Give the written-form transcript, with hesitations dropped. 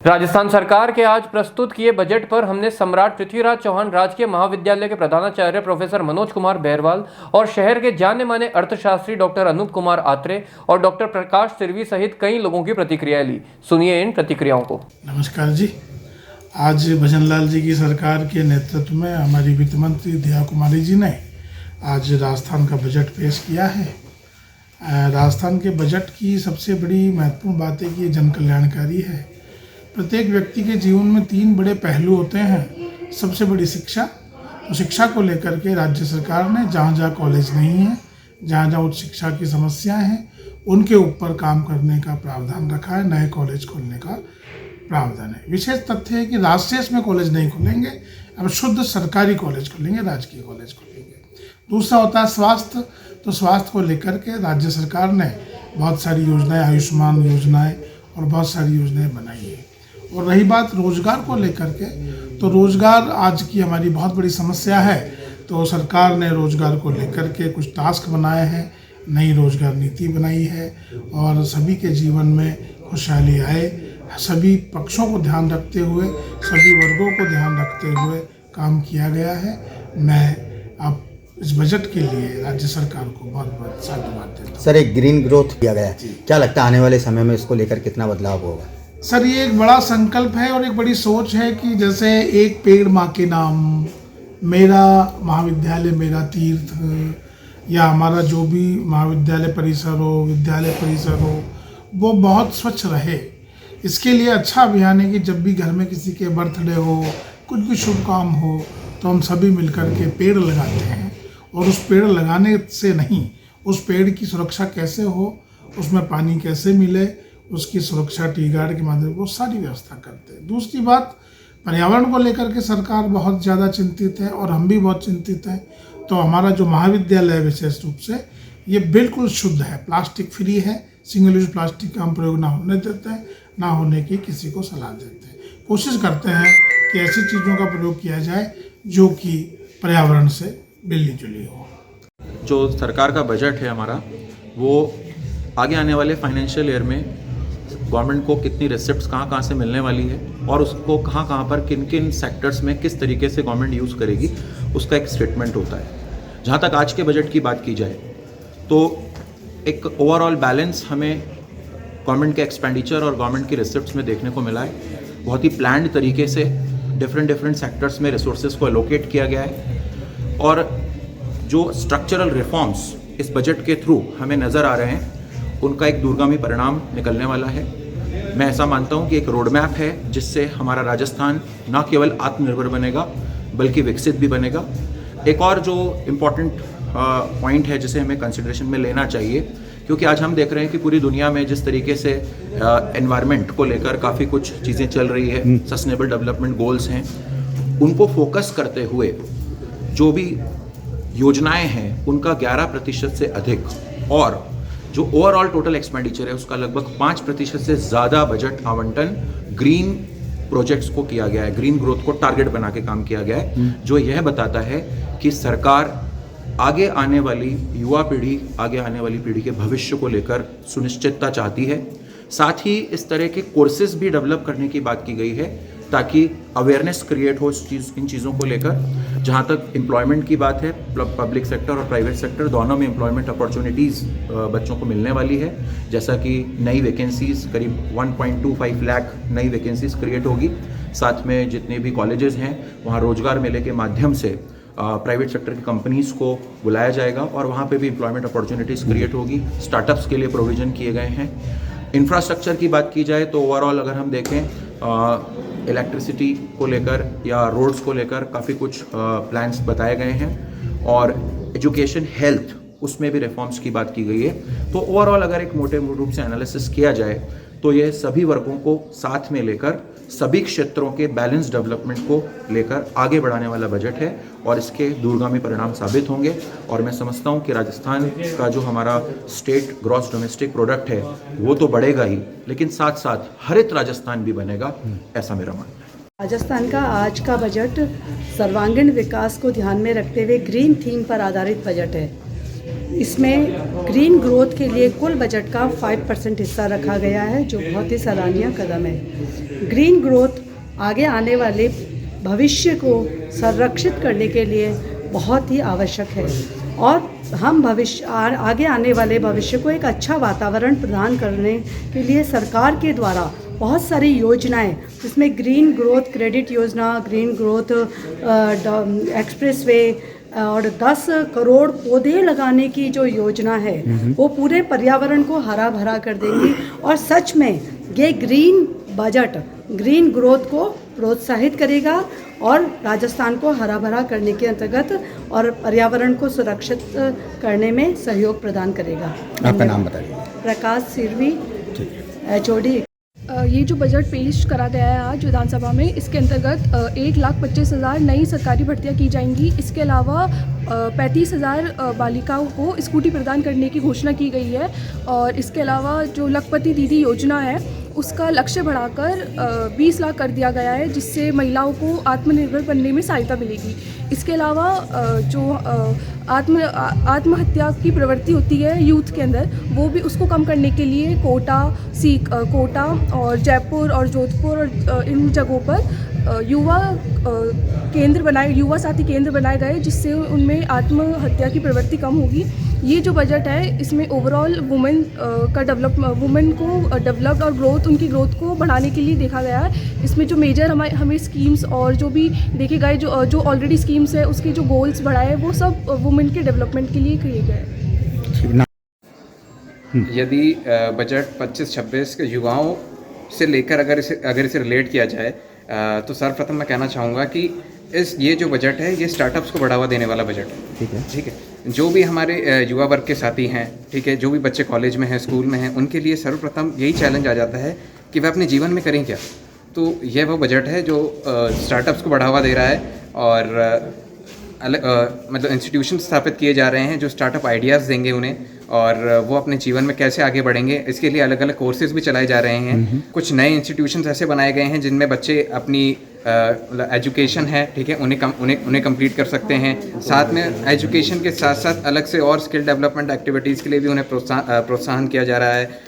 राजस्थान सरकार के आज प्रस्तुत किए बजट पर हमने सम्राट पृथ्वीराज चौहान राजकीय महाविद्यालय के प्रधानाचार्य प्रोफेसर मनोज कुमार बहरवाल और शहर के जाने माने अर्थशास्त्री डॉक्टर अनूप कुमार आत्रे और डॉक्टर प्रकाश तिर्वी सहित कई लोगों की प्रतिक्रिया ली। सुनिए इन प्रतिक्रियाओं को। नमस्कार जी। आज भजनलाल जी की सरकार के नेतृत्व में हमारी वित्त मंत्री दया कुमारी जी ने आज राजस्थान का बजट पेश किया है। राजस्थान के बजट की सबसे बड़ी महत्वपूर्ण बात है कि ये जन कल्याणकारी है। प्रत्येक व्यक्ति के जीवन में 3 बड़े पहलू होते हैं। सबसे बड़ी शिक्षा, तो शिक्षा को लेकर के राज्य सरकार ने जहाँ जहाँ कॉलेज नहीं है, जहाँ जहाँ उच्च शिक्षा की समस्याएं हैं, उनके ऊपर काम करने का प्रावधान रखा है। नए कॉलेज खोलने का प्रावधान है। विशेष तथ्य है कि राजशेष में कॉलेज नहीं खुलेंगे, अब शुद्ध सरकारी कॉलेज खुलेंगे, राजकीय कॉलेज खुलेंगे। दूसरा होता है स्वास्थ्य, तो स्वास्थ्य को लेकर के राज्य सरकार ने बहुत सारी योजनाएं, आयुष्मान योजनाएं और बहुत सारी योजनाएं बनाई है। और रही बात रोजगार को लेकर के, तो रोजगार आज की हमारी बहुत बड़ी समस्या है। तो सरकार ने रोजगार को लेकर के कुछ टास्क बनाए हैं, नई रोजगार नीति बनाई है और सभी के जीवन में खुशहाली आए, सभी पक्षों को ध्यान रखते हुए, सभी वर्गों को ध्यान रखते हुए काम किया गया है। मैं अब इस बजट के लिए राज्य सरकार को बहुत बहुत साधुवाद देता हूँ। सर, एक ग्रीन ग्रोथ किया गया है, क्या लगता है आने वाले समय में इसको लेकर कितना बदलाव होगा? सर, ये एक बड़ा संकल्प है और एक बड़ी सोच है कि जैसे एक पेड़ माँ के नाम, मेरा महाविद्यालय मेरा तीर्थ, या हमारा जो भी महाविद्यालय परिसर हो, विद्यालय परिसर हो, वो बहुत स्वच्छ रहे। इसके लिए अच्छा अभियान है कि जब भी घर में किसी के बर्थडे हो, कुछ भी शुभ काम हो, तो हम सभी मिलकर के पेड़ लगाते हैं। और उस पेड़ लगाने से नहीं, उस पेड़ की सुरक्षा कैसे हो, उसमें पानी कैसे मिले, उसकी सुरक्षा टी गार्ड के माध्यम से वो सारी व्यवस्था करते हैं। दूसरी बात, पर्यावरण को लेकर के सरकार बहुत ज़्यादा चिंतित है और हम भी बहुत चिंतित हैं। तो हमारा जो महाविद्यालय है विशेष रूप से ये बिल्कुल शुद्ध है, प्लास्टिक फ्री है, सिंगल यूज प्लास्टिक का हम प्रयोग ना होने देते हैं, ना होने की किसी को सलाह देते हैं। कोशिश करते हैं कि ऐसी चीज़ों का प्रयोग किया जाए जो कि पर्यावरण से मिलनी जुली हो। जो सरकार का बजट है हमारा, वो आगे आने वाले फाइनेंशियल ईयर में गवर्नमेंट को कितनी रिसिप्ट्स कहाँ से मिलने वाली है और उसको कहाँ पर किन किन सेक्टर्स में किस तरीके से गवर्नमेंट यूज़ करेगी, उसका एक स्टेटमेंट होता है। जहाँ तक आज के बजट की बात की जाए तो एक ओवरऑल बैलेंस हमें गवर्नमेंट के एक्सपेंडिचर और गवर्नमेंट की रिसिप्ट्स में देखने को मिला है। बहुत ही प्लान्ड तरीके से डिफरेंट सेक्टर्स में रिसोर्सेज को एलोकेट किया गया है और जो स्ट्रक्चरल रिफॉर्म्स इस बजट के थ्रू हमें नज़र आ रहे हैं, उनका एक दूरगामी परिणाम निकलने वाला है। मैं ऐसा मानता हूं कि एक रोड मैप है जिससे हमारा राजस्थान न केवल आत्मनिर्भर बनेगा बल्कि विकसित भी बनेगा। एक और जो इम्पॉर्टेंट पॉइंट है जिसे हमें कंसिडरेशन में लेना चाहिए, क्योंकि आज हम देख रहे हैं कि पूरी दुनिया में जिस तरीके से एनवायरनमेंट को लेकर काफ़ी कुछ चीज़ें चल रही है, सस्टेनेबल डेवलपमेंट गोल्स हैं, उनको फोकस करते हुए जो भी योजनाएं हैं उनका 11% से अधिक और जो ओवरऑल टोटल एक्सपेंडिचर है उसका लगभग 5% से ज़्यादा बजट आवंटन ग्रीन प्रोजेक्ट्स को किया गया है। ग्रीन ग्रोथ को टारगेट बना के काम किया गया है, जो यह बताता है कि सरकार आगे आने वाली युवा पीढ़ी, आगे आने वाली पीढ़ी के भविष्य को लेकर सुनिश्चितता चाहती है। साथ ही इस तरह के कोर्सेज भी डेवलप करने की बात की गई है ताकि अवेयरनेस क्रिएट हो इन चीज़ों को लेकर। जहाँ तक एम्प्लॉयमेंट की बात है, पब्लिक सेक्टर और प्राइवेट सेक्टर दोनों में एम्प्लॉयमेंट अपॉर्चुनिटीज़ बच्चों को मिलने वाली है। जैसा कि नई वैकेंसीज़ करीब 1.25 लाख नई वैकेंसीज़ क्रिएट होगी। साथ में जितने भी कॉलेजेस हैं वहाँ रोजगार मेले के माध्यम से प्राइवेट सेक्टर की कंपनीज़ को बुलाया जाएगा और वहाँ पे भी एम्प्लॉयमेंट अपॉर्चुनिटीज़ क्रिएट होगी। स्टार्टअप्स के लिए प्रोविज़न किए गए हैं। इंफ्रास्ट्रक्चर की बात की जाए तो ओवरऑल अगर हम देखें, इलेक्ट्रिसिटी को लेकर या रोड्स को लेकर काफ़ी कुछ प्लान्स बताए गए हैं और एजुकेशन, हेल्थ, उसमें भी रिफॉर्म्स की बात की गई है। तो ओवरऑल अगर एक मोटे रूप से एनालिसिस किया जाए तो यह सभी वर्गों को साथ में लेकर सभी क्षेत्रों के बैलेंस डेवलपमेंट को लेकर आगे बढ़ाने वाला बजट है और इसके दूरगामी परिणाम साबित होंगे। और मैं समझता हूं कि राजस्थान का जो हमारा स्टेट ग्रॉस डोमेस्टिक प्रोडक्ट है वो तो बढ़ेगा ही, लेकिन साथ साथ हरित राजस्थान भी बनेगा, ऐसा मेरा मानना है। राजस्थान का आज का बजट सर्वांगीण विकास को ध्यान में रखते हुए ग्रीन थीम पर आधारित बजट है। इसमें ग्रीन ग्रोथ के लिए कुल बजट का 5% हिस्सा रखा गया है, जो बहुत ही सराहनीय कदम है। ग्रीन ग्रोथ आगे आने वाले भविष्य को संरक्षित करने के लिए बहुत ही आवश्यक है और हम आगे आने वाले भविष्य को एक अच्छा वातावरण प्रदान करने के लिए सरकार के द्वारा बहुत सारी योजनाएं, जिसमें ग्रीन ग्रोथ क्रेडिट योजना, ग्रीन ग्रोथ एक्सप्रेसवे और 10 करोड़ पौधे लगाने की जो योजना है वो पूरे पर्यावरण को हरा भरा कर देंगी और सच में ये ग्रीन बजट ग्रीन ग्रोथ को प्रोत्साहित करेगा और राजस्थान को हरा भरा करने के अंतर्गत और पर्यावरण को सुरक्षित करने में सहयोग प्रदान करेगा। आपका नाम बताइए। प्रकाश सिरवी, HOD। ये जो बजट पेश करा गया है आज विधानसभा में, इसके अंतर्गत 1,25,000 नई सरकारी भर्तियां की जाएंगी। इसके अलावा 35,000 बालिकाओं को स्कूटी प्रदान करने की घोषणा की गई है और इसके अलावा जो लखपति दीदी योजना है उसका लक्ष्य बढ़ाकर 20 लाख कर दिया गया है, जिससे महिलाओं को आत्मनिर्भर बनने में सहायता मिलेगी। इसके अलावा जो आत्महत्या की प्रवृत्ति होती है यूथ के अंदर, वो भी उसको कम करने के लिए कोटा और जयपुर और जोधपुर और इन जगहों पर युवा साथी केंद्र बनाए गए, जिससे उनमें आत्महत्या की प्रवृत्ति कम होगी। ये जो बजट है इसमें ओवरऑल वुमेन को डेवलप्ड और उनकी ग्रोथ को बढ़ाने के लिए देखा गया है। इसमें जो मेजर हमें स्कीम्स और जो भी देखे गए जो ऑलरेडी स्कीम्स है उसके जो गोल्स बढ़ाए वो सब वुमेन के डेवलपमेंट के लिए किए गए। यदि बजट 25-26 के युवाओं से लेकर अगर इसे रिलेट किया जाए तो सर्वप्रथम मैं कहना चाहूँगा कि ये जो बजट है ये स्टार्टअप्स को बढ़ावा देने वाला बजट है। ठीक है, जो भी हमारे युवा वर्ग के साथी हैं, ठीक है, जो भी बच्चे कॉलेज में हैं, स्कूल में हैं, उनके लिए सर्वप्रथम यही चैलेंज आ जाता है कि वे अपने जीवन में करें क्या। तो यह वो बजट है जो स्टार्टअप्स को बढ़ावा दे रहा है और मतलब इंस्टीट्यूशन स्थापित किए जा रहे हैं जो स्टार्टअप आइडियाज़ देंगे उन्हें और वो अपने जीवन में कैसे आगे बढ़ेंगे, इसके लिए अलग अलग कोर्सेज भी चलाए जा रहे हैं। कुछ नए इंस्टीट्यूशंस ऐसे बनाए गए हैं जिनमें बच्चे अपनी एजुकेशन है, ठीक है, उन्हें कंप्लीट कर सकते हैं। साथ में एजुकेशन के साथ साथ अलग से और स्किल डेवलपमेंट एक्टिविटीज़ के लिए भी उन्हें प्रोत्साहन किया जा रहा है।